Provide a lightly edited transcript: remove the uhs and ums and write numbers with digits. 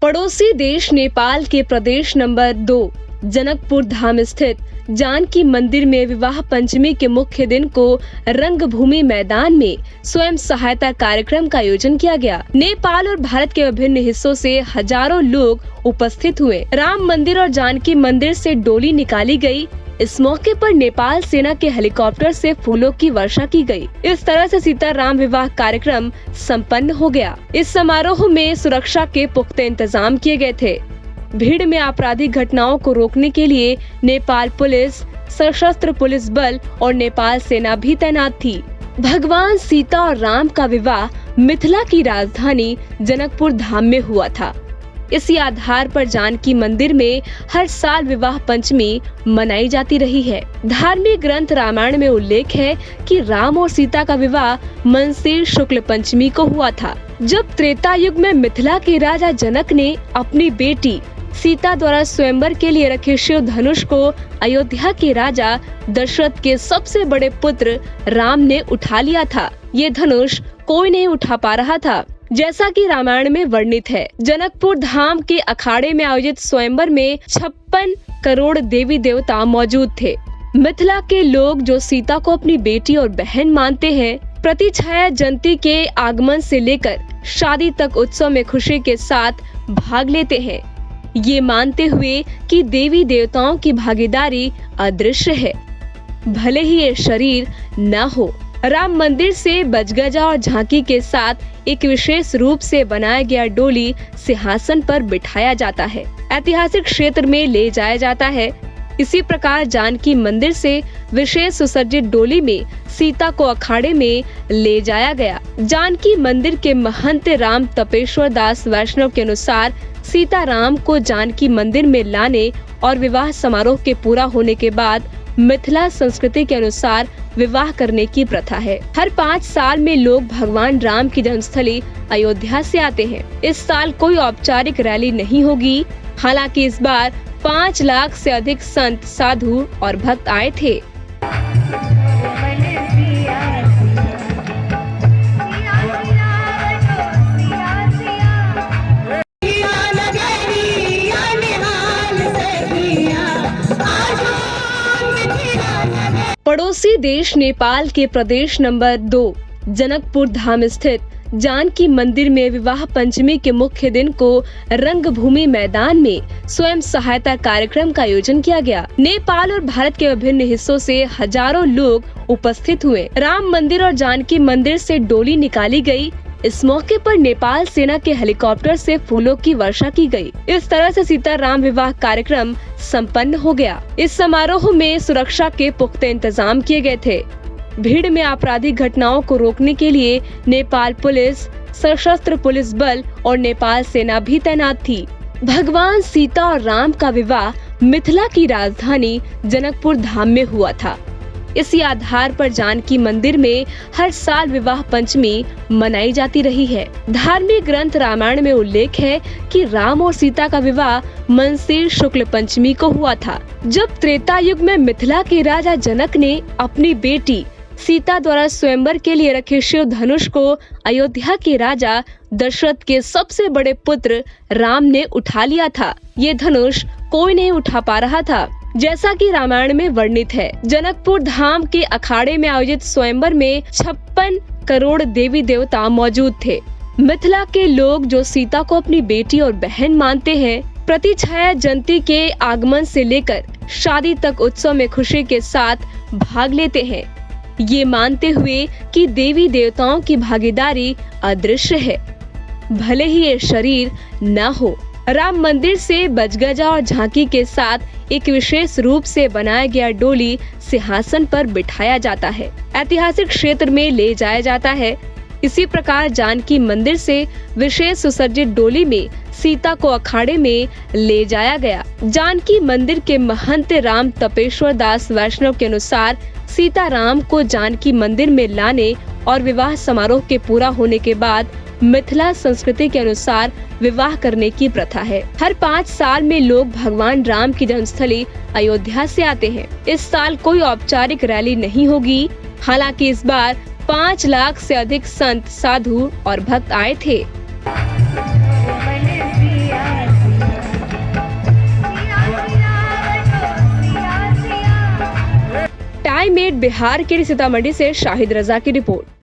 पड़ोसी देश नेपाल के प्रदेश नंबर 2 जनकपुर धाम स्थित जानकी मंदिर में विवाह पंचमी के मुख्य दिन को रंगभूमि मैदान में स्वयं सहायता कार्यक्रम का आयोजन किया गया। नेपाल और भारत के विभिन्न हिस्सों से हजारों लोग उपस्थित हुए। राम मंदिर और जानकी मंदिर से डोली निकाली गई। इस मौके पर नेपाल सेना के हेलीकॉप्टर से फूलों की वर्षा की गई। इस तरह से सीता राम विवाह कार्यक्रम संपन्न हो गया। इस समारोह में सुरक्षा के पुख्ते इंतजाम किए गए थे। भीड़ में आपराधिक घटनाओं को रोकने के लिए नेपाल पुलिस, सशस्त्र पुलिस बल और नेपाल सेना भी तैनात थी। भगवान सीता और राम का विवाह मिथिला की राजधानी जनकपुर धाम में हुआ था। इसी आधार पर जानकी मंदिर में हर साल विवाह पंचमी मनाई जाती रही है। धार्मिक ग्रंथ रामायण में उल्लेख है कि राम और सीता का विवाह मनसीर शुक्ल पंचमी को हुआ था, जब त्रेता युग में मिथिला के राजा जनक ने अपनी बेटी सीता द्वारा स्वयंवर के लिए रखे शिव धनुष को अयोध्या के राजा दशरथ के सबसे बड़े पुत्र राम ने उठा लिया था। ये धनुष कोई नहीं उठा पा रहा था, जैसा कि रामायण में वर्णित है। जनकपुर धाम के अखाड़े में आयोजित स्वयंवर में 56 करोड़ देवी देवता मौजूद थे। मिथिला के लोग जो सीता को अपनी बेटी और बहन मानते हैं, प्रतिछाया जयंती के आगमन से लेकर शादी तक उत्सव में खुशी के साथ भाग लेते हैं, ये मानते हुए कि देवी देवताओं की भागीदारी अदृश्य है, भले ही ये शरीर न हो। राम मंदिर से बजगजा और झांकी के साथ एक विशेष रूप से बनाया गया डोली सिंहासन पर बिठाया जाता है, ऐतिहासिक क्षेत्र में ले जाया जाता है। इसी प्रकार जानकी मंदिर से विशेष सुसज्जित डोली में सीता को अखाड़े में ले जाया गया। जानकी मंदिर के महंत राम तपेश्वर दास वैष्णव के अनुसार सीता राम को जानकी मंदिर में लाने और विवाह समारोह के पूरा होने के बाद मिथिला संस्कृति के अनुसार विवाह करने की प्रथा है। हर 5 साल में लोग भगवान राम की जन्मस्थली अयोध्या से आते हैं। इस साल कोई औपचारिक रैली नहीं होगी। हालांकि इस बार 5 लाख से अधिक संत, साधु और भक्त आए थे। पड़ोसी देश नेपाल के प्रदेश नंबर 2 जनकपुर धाम स्थित जानकी मंदिर में विवाह पंचमी के मुख्य दिन को रंगभूमि मैदान में स्वयं सहायता कार्यक्रम का आयोजन किया गया। नेपाल और भारत के विभिन्न हिस्सों से हजारों लोग उपस्थित हुए। राम मंदिर और जानकी मंदिर से डोली निकाली गई। इस मौके पर नेपाल सेना के हेलीकॉप्टर से फूलों की वर्षा की गई। इस तरह से सीता राम विवाह कार्यक्रम संपन्न हो गया। इस समारोह में सुरक्षा के पुख्ते इंतजाम किए गए थे। भीड़ में आपराधिक घटनाओं को रोकने के लिए नेपाल पुलिस, सशस्त्र पुलिस बल और नेपाल सेना भी तैनात थी। भगवान सीता और राम का विवाह मिथिला की राजधानी जनकपुर धाम में हुआ था। इसी आधार पर जानकी मंदिर में हर साल विवाह पंचमी मनाई जाती रही है। धार्मिक ग्रंथ रामायण में उल्लेख है कि राम और सीता का विवाह मनसीर शुक्ल पंचमी को हुआ था, जब त्रेता युग में मिथिला के राजा जनक ने अपनी बेटी सीता द्वारा स्वयंवर के लिए रखे शिव धनुष को अयोध्या के राजा दशरथ के सबसे बड़े पुत्र राम ने उठा लिया था। ये धनुष कोई नहीं उठा पा रहा था, जैसा कि रामायण में वर्णित है। जनकपुर धाम के अखाड़े में आयोजित स्वयंवर में 56 करोड़ देवी देवता मौजूद थे। मिथिला के लोग जो सीता को अपनी बेटी और बहन मानते हैं, प्रतिछाया जयंती के आगमन से लेकर शादी तक उत्सव में खुशी के साथ भाग लेते हैं, ये मानते हुए कि देवी देवताओं की भागीदारी अदृश्य है, भले ही ये शरीर न हो। राम मंदिर से बजगजा और झांकी के साथ एक विशेष रूप से बनाया गया डोली सिंहासन पर बिठाया जाता है, ऐतिहासिक क्षेत्र में ले जाया जाता है। इसी प्रकार जानकी मंदिर से विशेष सुसज्जित डोली में सीता को अखाड़े में ले जाया गया। जानकी मंदिर के महंत राम तपेश्वर दास वैष्णव के अनुसार सीता राम को जानकी मंदिर में लाने और विवाह समारोह के पूरा होने के बाद मिथिला संस्कृति के अनुसार विवाह करने की प्रथा है। हर 5 साल में लोग भगवान राम की जन्मस्थली अयोध्या से आते हैं। इस साल कोई औपचारिक रैली नहीं होगी। हालांकि इस बार 5 लाख से अधिक संत, साधु और भक्त आए थे। टाइम 8 बिहार के सीतामढ़ी से शाहिद रजा की रिपोर्ट।